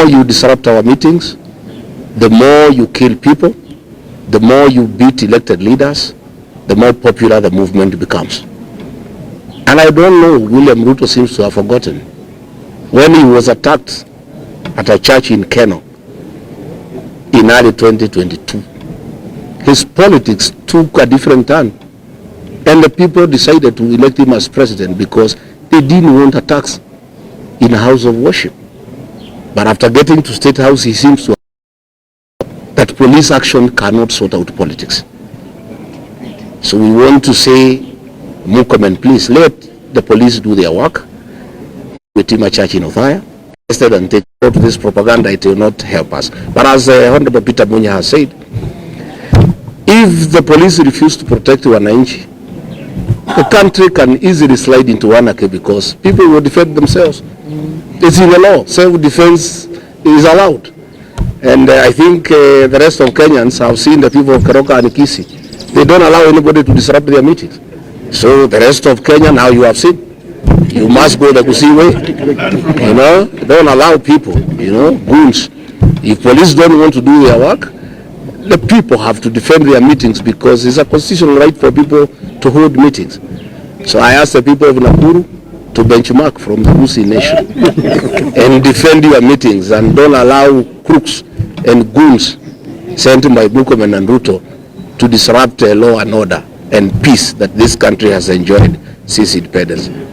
more you disrupt our meetings, the more you kill people, the more you beat elected leaders, the more popular the movement becomes. And I don't know, William Ruto seems to have forgotten. When he was attacked at a church in Keno in early 2022, his politics took a different turn. And the people decided to elect him as president because they didn't want attacks in a house of worship. But after getting to State House, he seems to have that police action cannot sort out politics. So we want to say, Murkomen, please let the police do their work. With him a church in Othaya, instead and take out this propaganda, it will not help us. But as Honorable Peter Munya has said, if the police refuse to protect wananchi, the country can easily slide into anarchy because people will defend themselves. It's in the law. Self-defense is allowed. And I think the rest of Kenyans have seen the people of Keroka and Kisii. They don't allow anybody to disrupt their meetings. So the rest of Kenya, now you have seen, you must go the Gusii way. You know, don't allow people, goons. If police don't want to do their work, the people have to defend their meetings because it's a constitutional right for people to hold meetings. So I ask the people of Nakuru to benchmark from the Gusii nation and defend your meetings and don't allow crooks and goons sent by Murkomen and Ruto to disrupt law and order and peace that this country has enjoyed since independence.